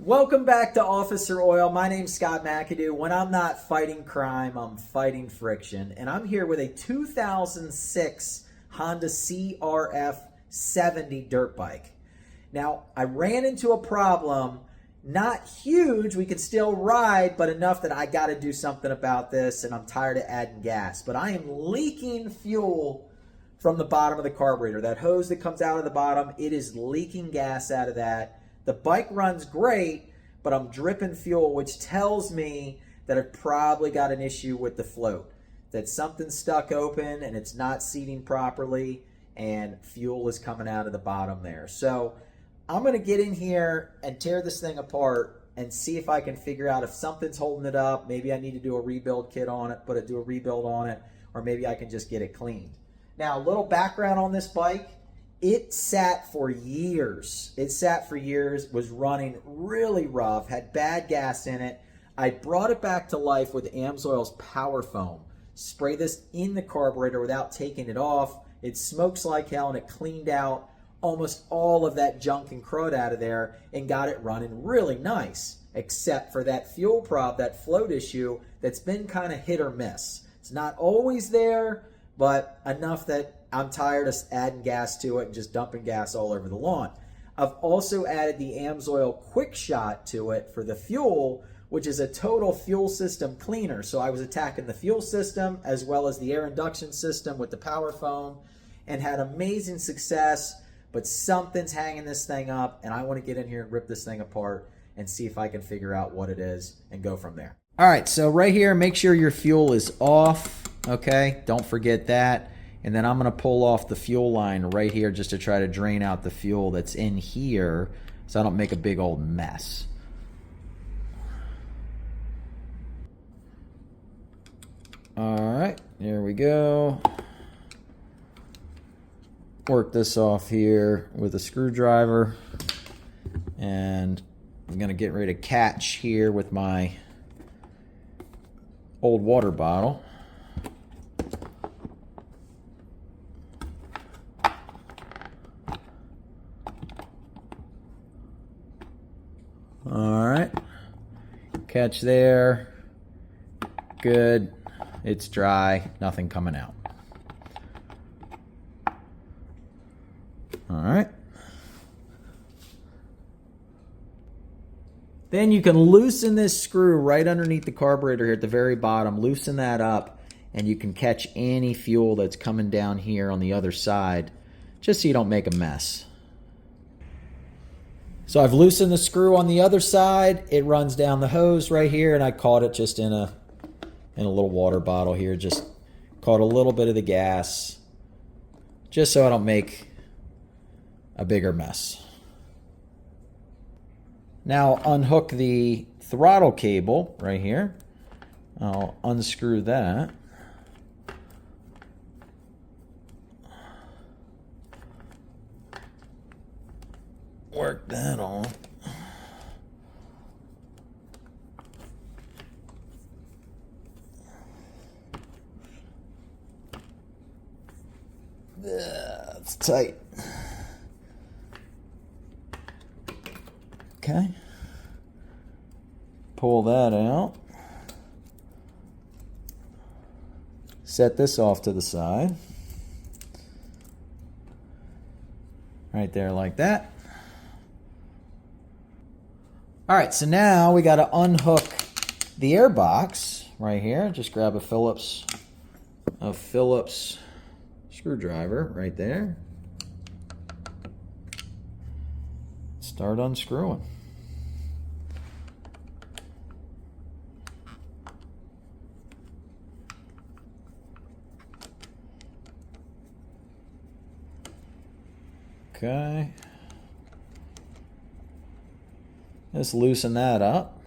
Welcome back to Officer Oil. My name's Scott McAdoo. When I'm not fighting crime, I'm fighting friction. And I'm here with a 2006 Honda CRF70 dirt bike. Now, I ran into a problem, not huge, we can still ride, but enough that I got to do something about this, and I'm tired of adding gas. But I am leaking fuel from the bottom of the carburetor. That hose that comes out of the bottom, it is leaking gas out of that. The bike runs great, but I'm dripping fuel, which tells me that I've probably got an issue with the float, that something's stuck open and it's not seating properly and fuel is coming out of the bottom there. So I'm going to get in here and tear this thing apart and see if I can figure out if something's holding it up. Maybe I need to do a rebuild kit on it, do a rebuild on it, or maybe I can just get it cleaned. Now, a little background on this bike. It sat for years. Was running really rough, had bad gas in it. I brought it back to life with AMSOIL's Power Foam. Spray this in the carburetor without taking it off. It smokes like hell, and it cleaned out almost all of that junk and crud out of there and got it running really nice, except for that fuel prop, that float issue that's been kind of hit or miss. It's not always there, but enough that I'm tired of adding gas to it and just dumping gas all over the lawn. I've also added the AMSOIL Quickshot to it for the fuel, which is a total fuel system cleaner. So I was attacking the fuel system as well as the air induction system with the Power Foam and had amazing success, but something's hanging this thing up, and I want to get in here and rip this thing apart and see if I can figure out what it is and go from there. All right, so right here, make sure your fuel is off, okay? Don't forget that. And then I'm going to pull off the fuel line right here just to try to drain out the fuel that's in here so I don't make a big old mess. All right, there we go. Work this off here with a screwdriver. And I'm going to get ready to catch here with my old water bottle. All right, catch there, good, it's dry, nothing coming out. All right. Then you can loosen this screw right underneath the carburetor here at the very bottom, loosen that up, and you can catch any fuel that's coming down here on the other side, just so you don't make a mess. So I've loosened the screw on the other side. It runs down the hose right here, and I caught it just in a little water bottle here. Just caught a little bit of the gas, just so I don't make a bigger mess. Now unhook the throttle cable right here. I'll unscrew that. Work that on. That's tight. Okay. Pull that out. Set this off to the side. Right there like that. All right, so now we got to unhook the air box right here. Just grab a Phillips screwdriver right there. Start unscrewing. Okay. Just loosen that up.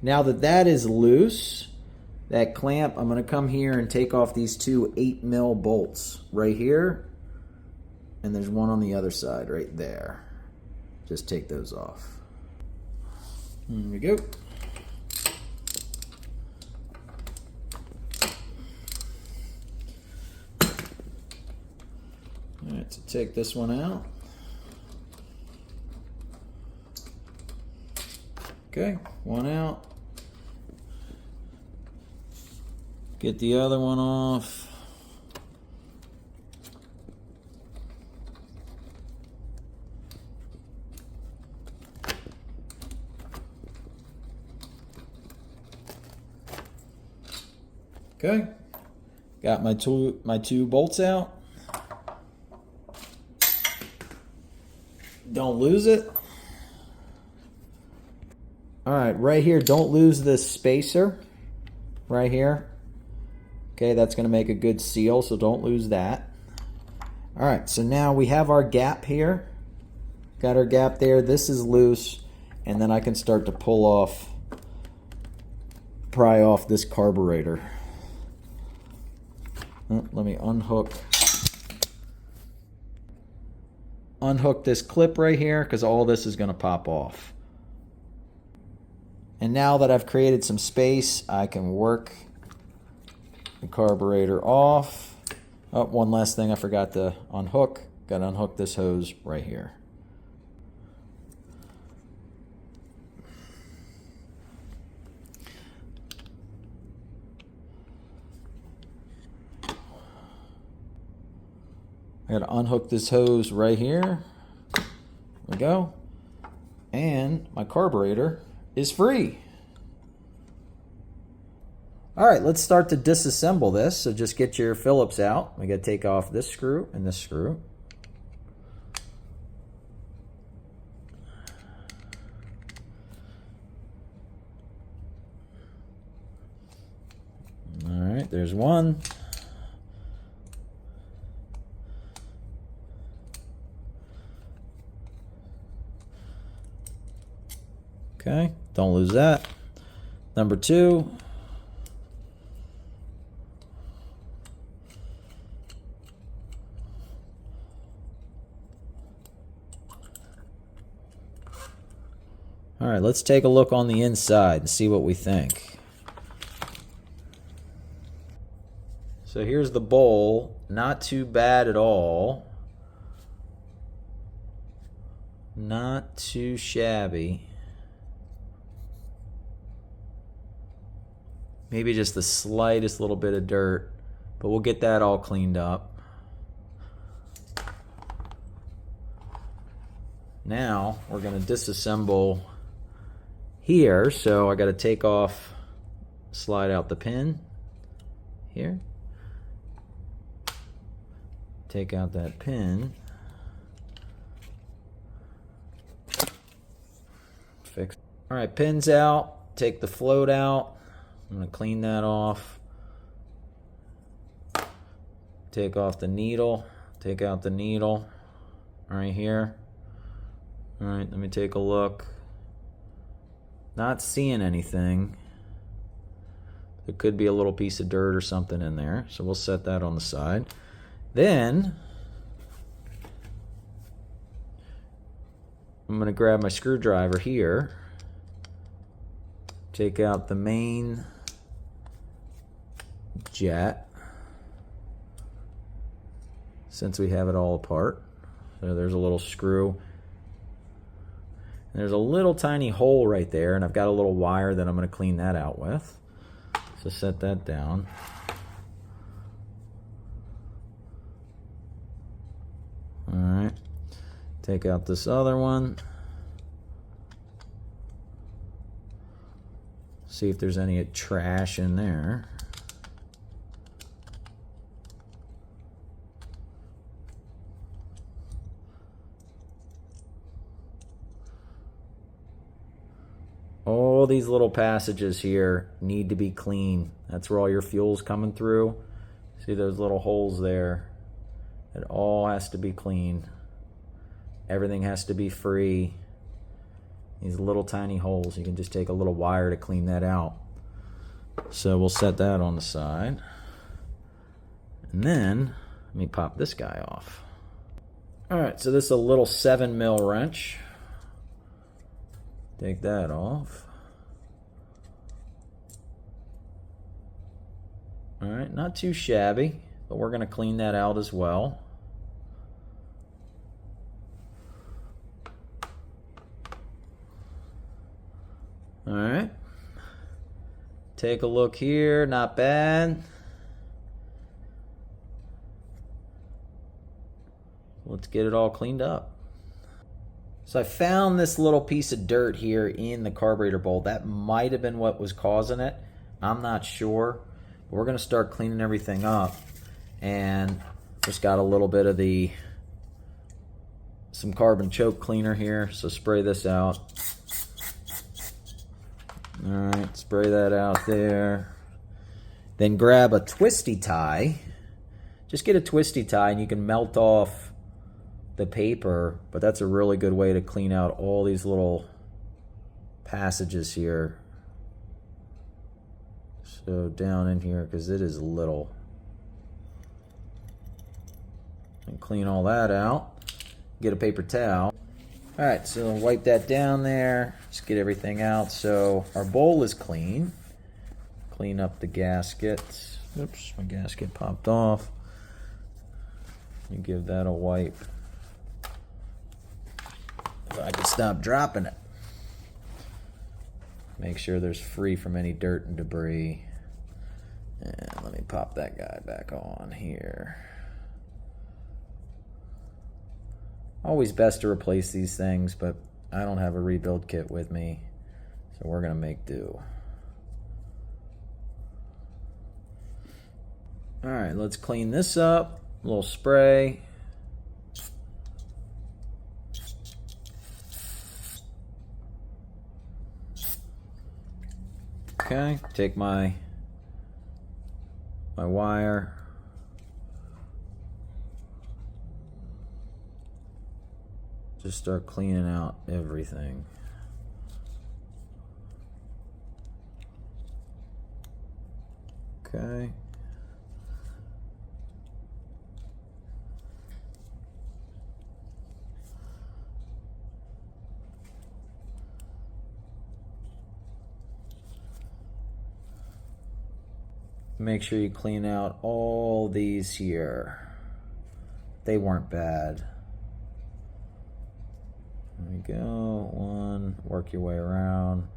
Now that that is loose, that clamp, I'm going to come here and take off these two 8mm bolts right here. And there's one on the other side right there. Just take those off. There we go. All right, so take this one out. Okay, one out. Get the other one off. Okay, got my two bolts out. Don't lose it. All right, right here, don't lose this spacer right here. Okay, that's going to make a good seal, so don't lose that. All right, so now we have our gap here. Got our gap there. This is loose, and then I can start to pry off this carburetor. Let me unhook this clip right here, because all this is going to pop off. And now that I've created some space, I can work the carburetor off. Oh, one last thing I forgot to unhook. Got to unhook this hose right here. I got to unhook this hose right here. There we go. And my carburetor is free. All right, let's start to disassemble this. So just get your Phillips out. We got to take off this screw and this screw. All right, there's one. Okay, don't lose that. Number two. All right, let's take a look on the inside and see what we think. So here's the bowl. Not too bad at all. Not too shabby. Maybe just the slightest little bit of dirt, but we'll get that all cleaned up. Now we're going to disassemble here. So I got to take off, slide out the pin here. Take out that pin. Fix. All right, pin's out. Take the float out. I'm going to clean that off. Take off the needle. Take out the needle right here. All right, let me take a look. Not seeing anything. There could be a little piece of dirt or something in there, so we'll set that on the side. Then I'm going to grab my screwdriver here. Take out the main jet, since we have it all apart. So there's a little screw. And there's a little tiny hole right there, and I've got a little wire that I'm going to clean that out with. So set that down. All right. Take out this other one. See if there's any trash in there. All these little passages here need to be clean. That's where all your fuel's coming through. See those little holes there? It all has to be clean. Everything has to be free. These little tiny holes, you can just take a little wire to clean that out. So we'll set that on the side. And then, let me pop this guy off. All right, so this is a little 7mm wrench. Take that off. All right, not too shabby, but we're going to clean that out as well. All right. Take a look here, not bad. Let's get it all cleaned up. So I found this little piece of dirt here in the carburetor bowl. That might have been what was causing it. I'm not sure. But we're gonna start cleaning everything up. And just got a little bit of some carbon choke cleaner here. So spray this out. All right, spray that out there. Then grab a twisty tie. Just get a twisty tie and you can melt off the paper, but that's a really good way to clean out all these little passages here. So down in here, because it is little. And clean all that out. Get a paper towel. All right, so wipe that down there. Just get everything out. So our bowl is clean. Clean up the gasket. Oops, my gasket popped off. You give that a wipe. If I can stop dropping it. Make sure there's free from any dirt and debris. And let me pop that guy back on here. Always best to replace these things, but I don't have a rebuild kit with me, so we're gonna make do. All right, let's clean this up. A little spray. Okay, take my wire. Just start cleaning out everything. Okay. Make sure you clean out all these here. They weren't bad. There we go. One, work your way around.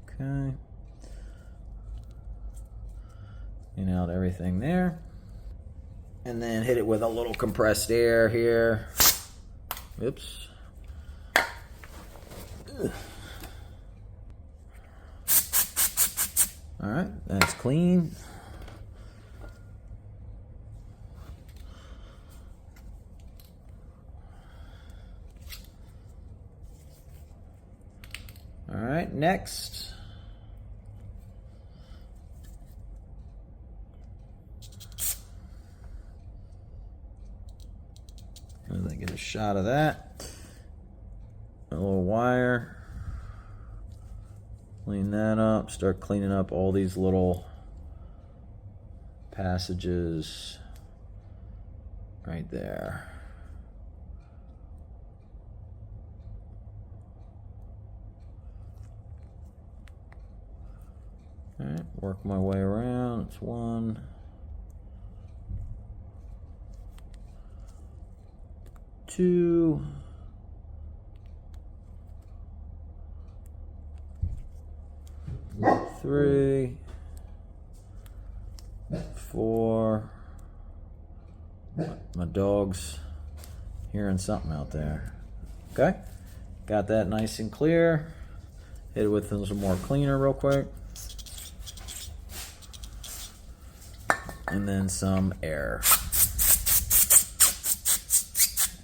Okay. Clean out everything there. And then hit it with a little compressed air here. Oops. All right, that's clean. All right, next. Let me get a shot of that. A little wire. Clean that up. Start cleaning up all these little passages right there. All right, work my way around. It's one. Two. Three. Four. My dog's hearing something out there. Okay, got that nice and clear. Hit it with some more cleaner real quick. And then some air.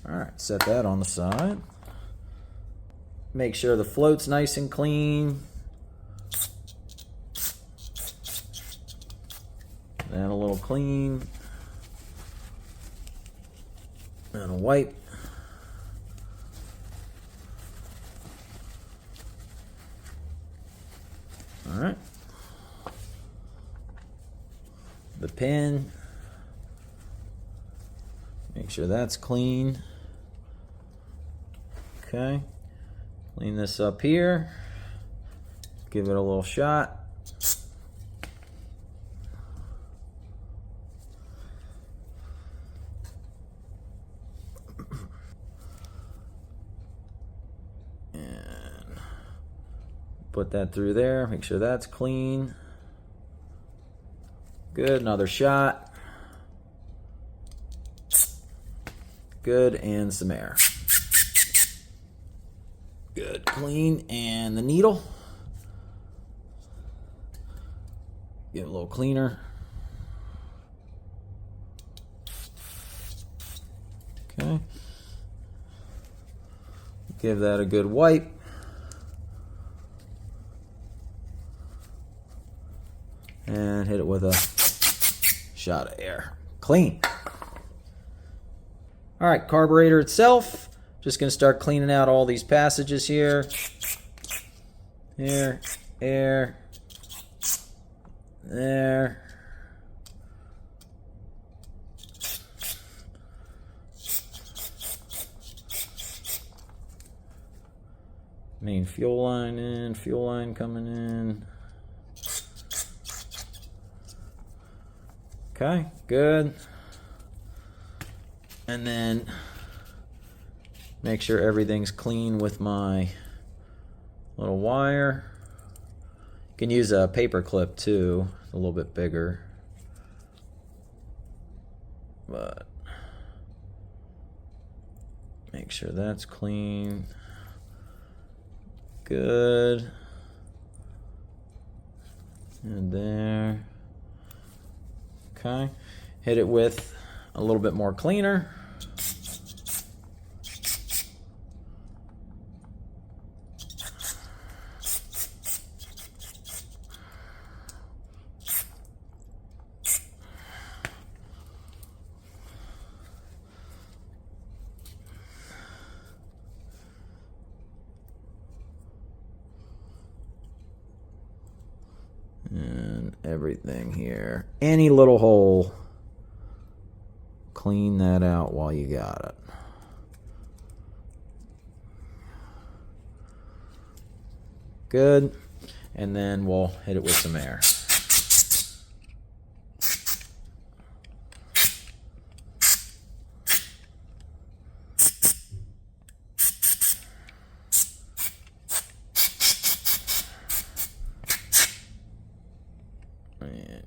All right, set that on the side. Make sure the float's nice and clean. Then a little clean. And a wipe. All right. The pin. Make sure that's clean. Okay. Clean this up here. Give it a little shot. And put that through there. Make sure that's clean. Good. Another shot. Good. And some air. Good. Clean. And the needle. Get a little cleaner. Okay. Give that a good wipe. And hit it with a shot of air. Clean. All right, carburetor itself. Just going to start cleaning out all these passages here. Here, air, there. Main fuel line in, fuel line coming in. Okay, good. And then make sure everything's clean with my little wire. You can use a paper clip too, a little bit bigger. But make sure that's clean. Good. And there. Okay. Hit it with a little bit more cleaner. And everything here. Any little hole, clean that out while you got it. Good. And then we'll hit it with some air.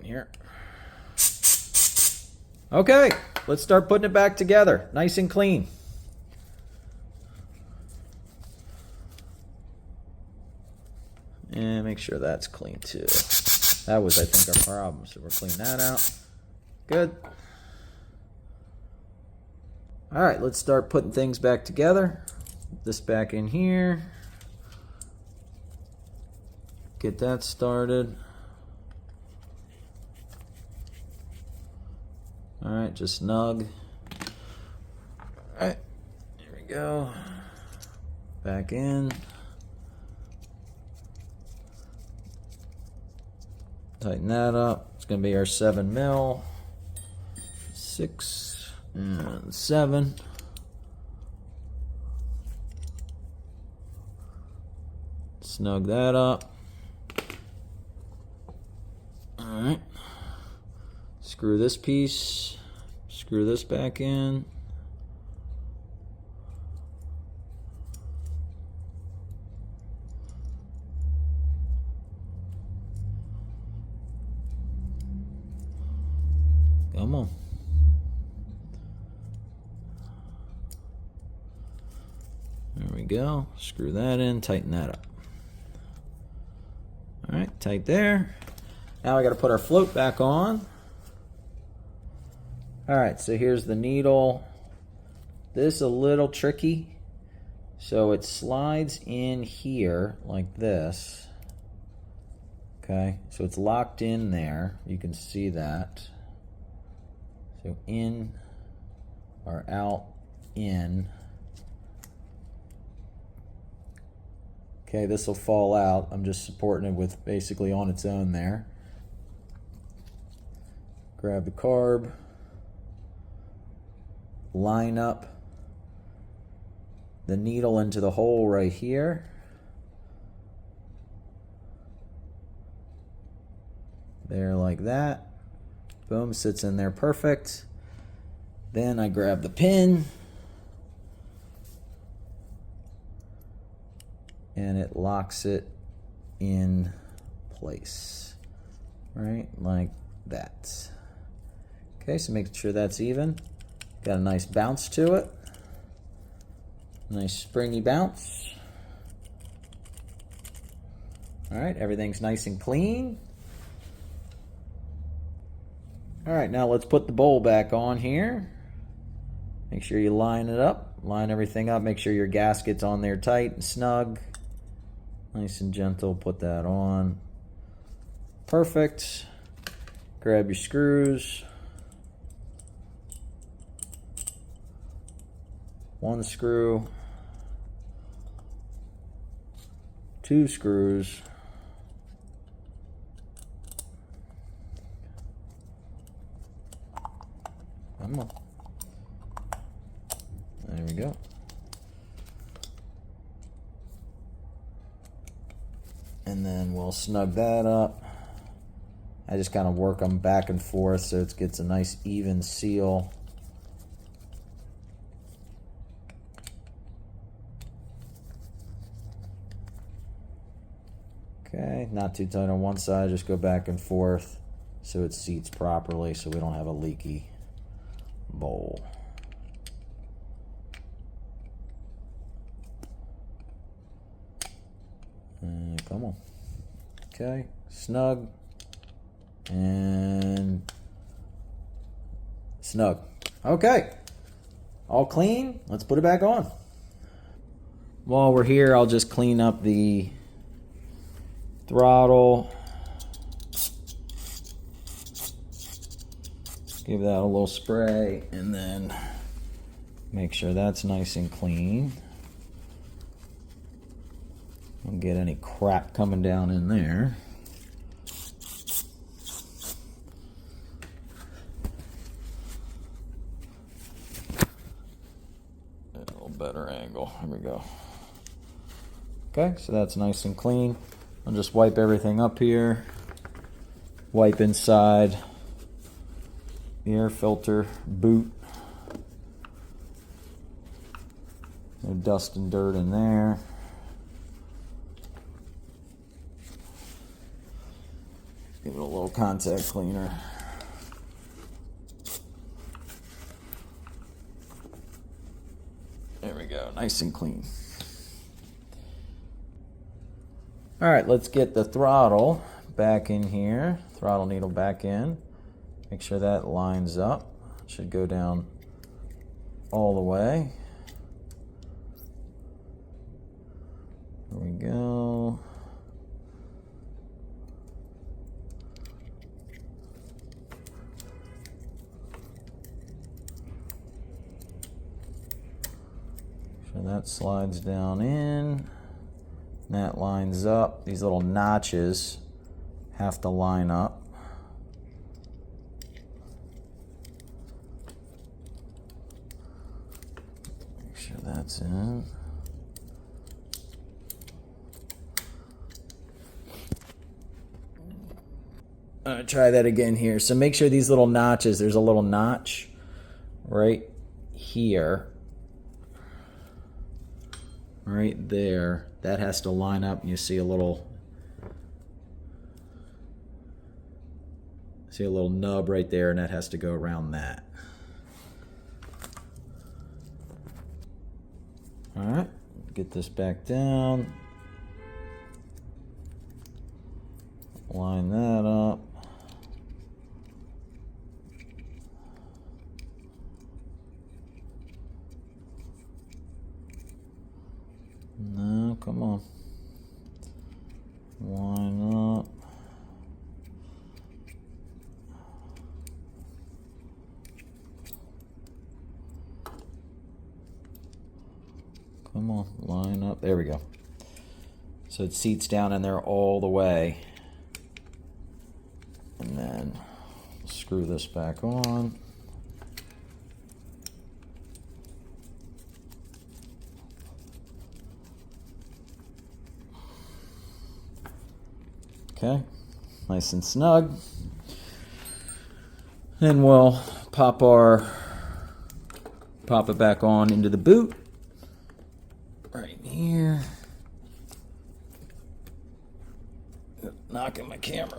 Here. Okay, let's start putting it back together, nice and clean. And make sure that's clean too. That was, I think, our problem, so we'll clean that out. Good. All right, let's start putting things back together. Put this back in here. Get that started. All right, just snug. All right, here we go. Back in. Tighten that up. It's gonna be our 7mm. 6 and 7. Snug that up. All right. Screw this piece, screw this back in. Come on. There we go. Screw that in, tighten that up. All right, tight there. Now we got to put our float back on. All right, so here's the needle. This is a little tricky. So it slides in here like this. Okay, so it's locked in there. You can see that. So in or out, in. Okay, this will fall out. I'm just supporting it with basically on its own there. Grab the carb. Line up the needle into the hole right here. there like that. Boom, sits in there perfect. Then I grab the pin and it locks it in place, right, like that. Okay, so make sure that's even. Got a nice bounce to it. Nice springy bounce. All right, everything's nice and clean. All right, now let's put the bowl back on here. Make sure you line it up, line everything up, make sure your gasket's on there tight and snug. Nice and gentle, put that on. Perfect. Grab your screws. One screw. Two screws. Come on. There we go. And then we'll snug that up. I just kind of work them back and forth so it gets a nice even seal. Okay, not too tight on one side, just go back and forth so it seats properly so we don't have a leaky bowl. Come on. Okay, snug and snug. Okay, all clean. Let's put it back on. While we're here, I'll just clean up the throttle. Give that a little spray and then make sure that's nice and clean. Don't get any crap coming down in there. A little better angle. Here we go. Okay, so that's nice and clean. I'll just wipe everything up here. Wipe inside the air filter boot. No dust and dirt in there. Give it a little contact cleaner. There we go, nice and clean. All right, let's get the throttle back in here. Throttle needle back in. Make sure that lines up. It should go down all the way. There we go. So that slides down in. That lines up. These little notches have to line up. Make sure that's in. I'm gonna try that again here. So make sure these little notches, there's a little notch right here. Right there. That has to line up and you see a little nub right there and that has to go around that. All right, get this back down. Line that up. No, come on. Line up. Come on, line up. There we go. So it seats down in there all the way. And then screw this back on. Okay, nice and snug. Then we'll pop it back on into the boot. Right here. Knocking my camera.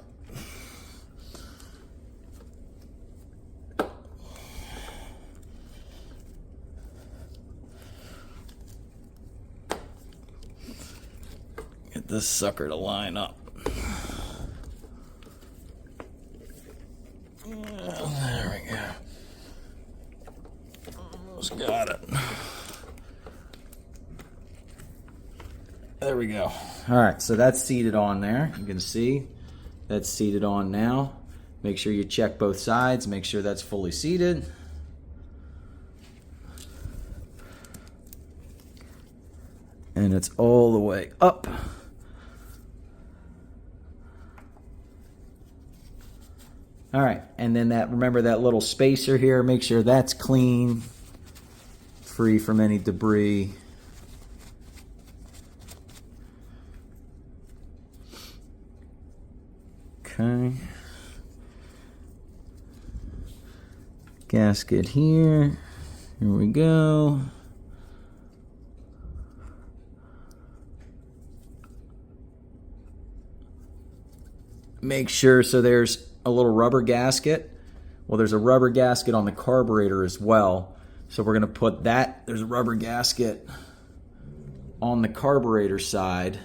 Get this sucker to line up. There we go. Almost got it. There we go. All right, so that's seated on there. You can see that's seated on now. Make sure you check both sides. Make sure that's fully seated. And it's all the way up. All right, and then remember that little spacer here, make sure that's clean, free from any debris. Okay. Gasket here. Here we go. Make sure, so there's a little rubber gasket. Well, there's a rubber gasket on the carburetor as well. So we're going to put that, there's a rubber gasket on the carburetor side. You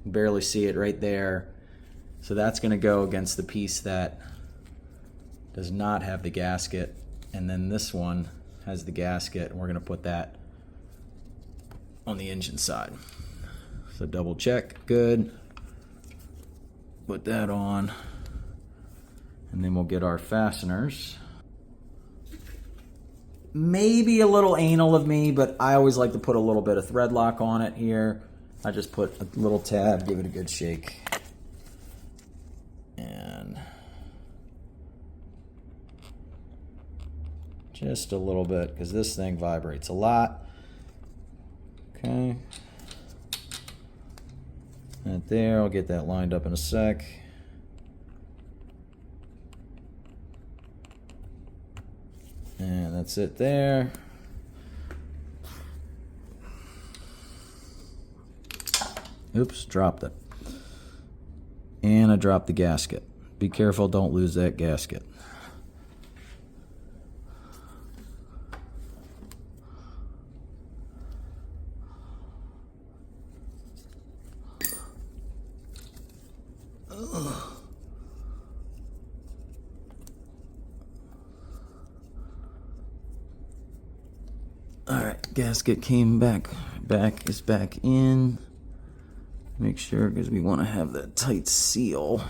can barely see it right there. So that's going to go against the piece that does not have the gasket. And then this one has the gasket, and we're going to put that on the engine side. So double check, good. Put that on. And then we'll get our fasteners. Maybe a little anal of me, but I always like to put a little bit of thread lock on it here. I just put a little tab, give it a good shake. And just a little bit, because this thing vibrates a lot. Okay. Right there, I'll get that lined up in a sec. And that's it there. Oops, dropped it. And I dropped the gasket. Be careful, don't lose that gasket. Alright, gasket came back is back in. Make sure, because we want to have that tight seal.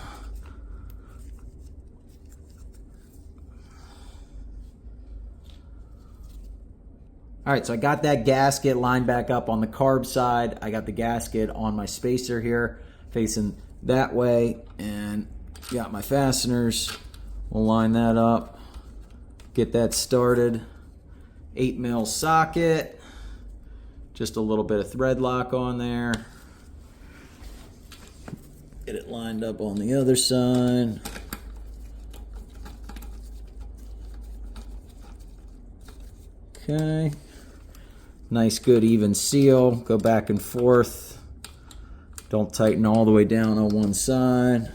Alright, so I got that gasket lined back up on the carb side. I got the gasket on my spacer here, facing that way, and got my fasteners. We'll line that up, get that started. 8mm socket, just a little bit of thread lock on there. Get it lined up on the other side. Okay. Nice, good, even seal. Go back and forth. Don't tighten all the way down on one side.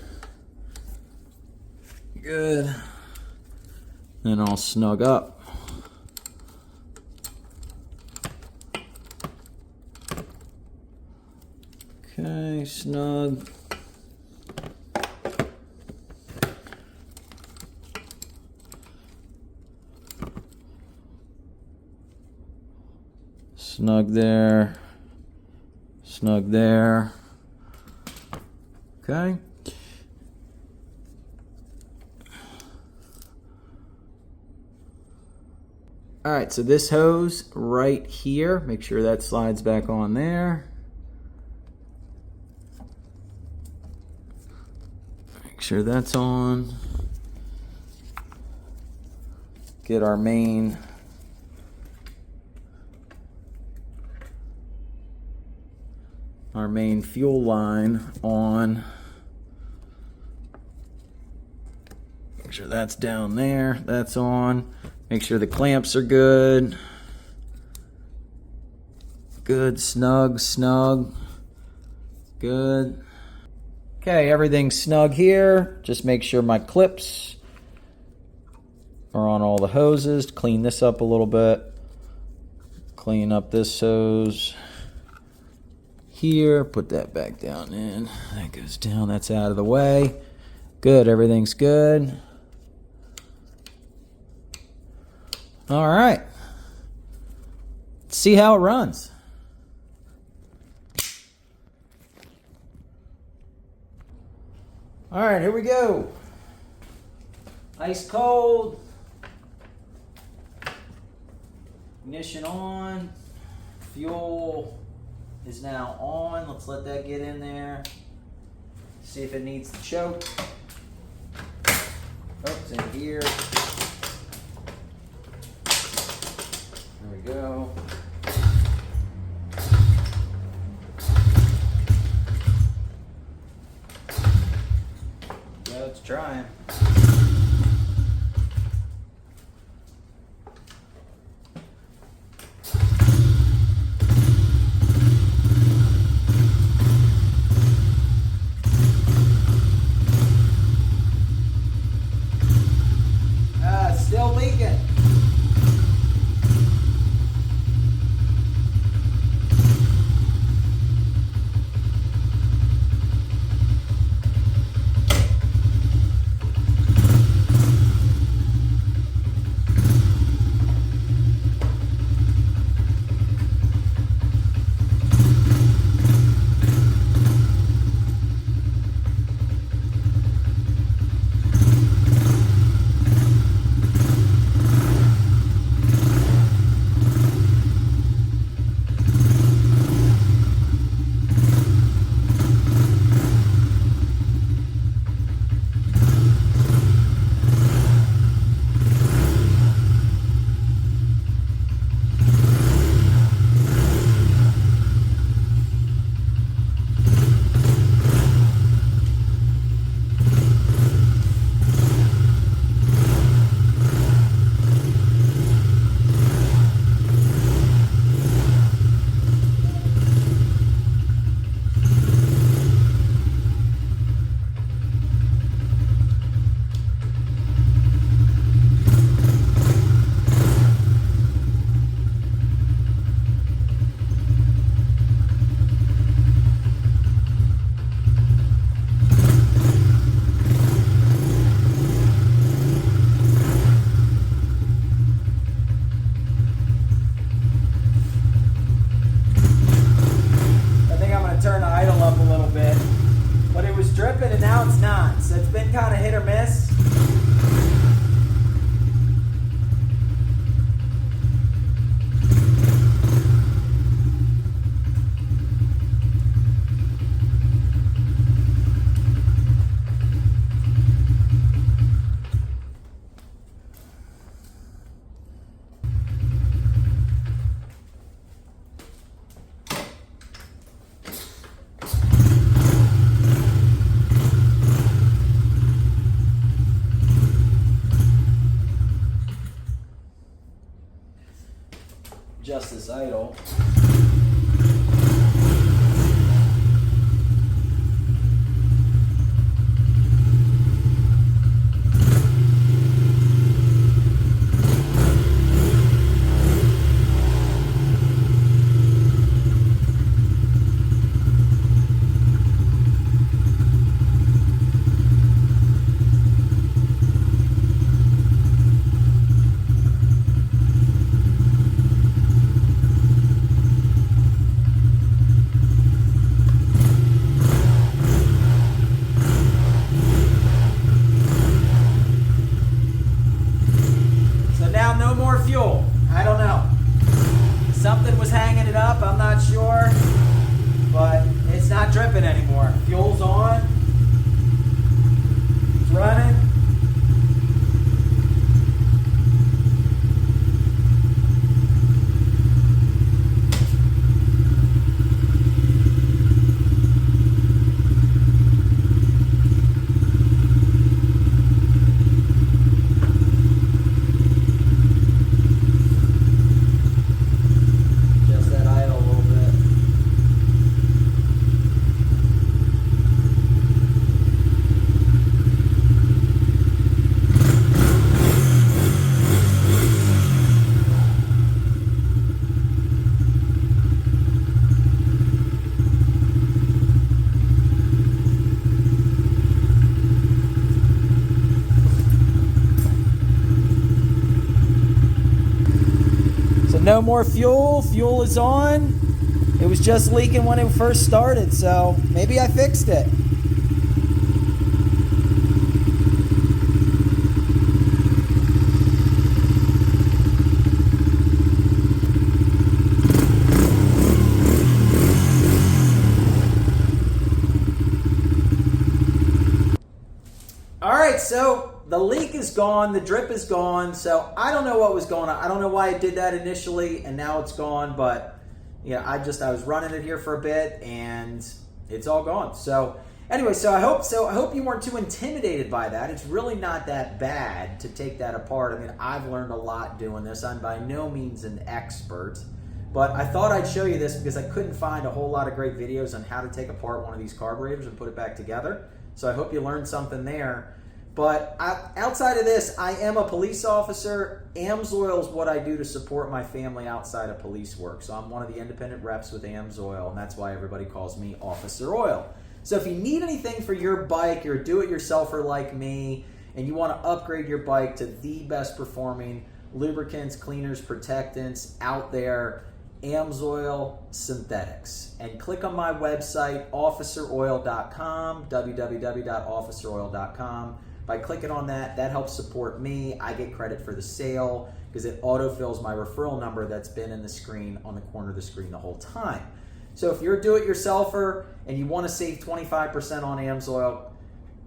Good. Then I'll snug up. Okay, snug. Snug there. Snug there. Okay. All right, so this hose right here, make sure that slides back on there. Make sure that's on. Get our main fuel line on. Make sure that's down there. That's on. Make sure the clamps are good. Good, snug, snug. Good. Okay, everything's snug here. Just make sure my clips are on all the hoses. Clean this up a little bit. Clean up this hose here. Put that back down in. That goes down. That's out of the way. Good, everything's good. All right. Let's see how it runs. All right, here we go. Ice cold. Ignition on. Fuel is now on. Let's let that get in there. See if it needs to choke. Oh, it's in here. There we go. Yeah, let's try it. Still leaking. Kind of hit or miss. Adjust this idle. Fuel. I don't know. Something was hanging it up. I'm not sure. But it's not dripping anymore. Fuel's on. It's running. more fuel. Fuel is on. It was just leaking when it first started, so maybe I fixed it. All right, so the leak is gone, the drip is gone, so I don't know what was going on. I don't know why I did that initially and now it's gone, but yeah, I was running it here for a bit and it's all gone. So anyway, I hope you weren't too intimidated by that. It's really not that bad to take that apart. I mean, I've learned a lot doing this. I'm by no means an expert, but I thought I'd show you this because I couldn't find a whole lot of great videos on how to take apart one of these carburetors and put it back together. So I hope you learned something there. But outside of this, I am a police officer. AMSOIL is what I do to support my family outside of police work. So I'm one of the independent reps with AMSOIL, and that's why everybody calls me Officer Oil. So if you need anything for your bike, you're a do-it-yourselfer like me, and you want to upgrade your bike to the best performing lubricants, cleaners, protectants out there, AMSOIL Synthetics. And click on my website, officeroil.com, www.officeroil.com. By clicking on that, that helps support me. I get credit for the sale because it autofills my referral number that's been in the screen on the corner of the screen the whole time. So if you're a do-it-yourselfer and you want to save 25% on AMSOIL,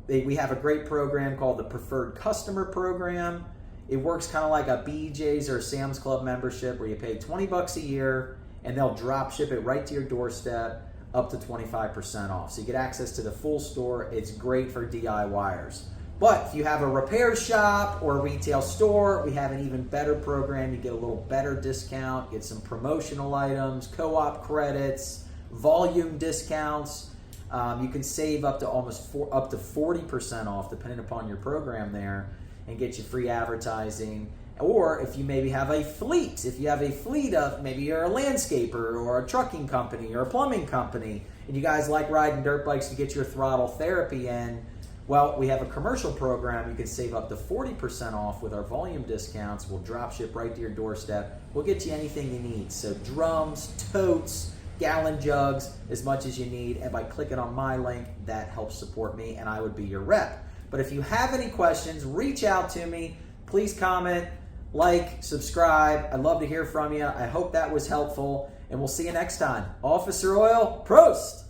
we have a great program called the Preferred Customer Program. It works kind of like a BJ's or a Sam's Club membership where you pay $20 a year and they'll drop ship it right to your doorstep up to 25% off. So you get access to the full store. It's great for DIYers. But if you have a repair shop or a retail store, we have an even better program. You get a little better discount, get some promotional items, co-op credits, volume discounts. You can save up to up to 40% off depending upon your program there and get you free advertising. Or if you maybe have a fleet, of maybe you're a landscaper or a trucking company or a plumbing company and you guys like riding dirt bikes to get your throttle therapy in, well, we have a commercial program. You can save up to 40% off with our volume discounts. We'll drop ship right to your doorstep. We'll get you anything you need. So drums, totes, gallon jugs, as much as you need. And by clicking on my link, that helps support me and I would be your rep. But if you have any questions, reach out to me. Please comment, like, subscribe. I'd love to hear from you. I hope that was helpful. And we'll see you next time. Officer Oil, Prost!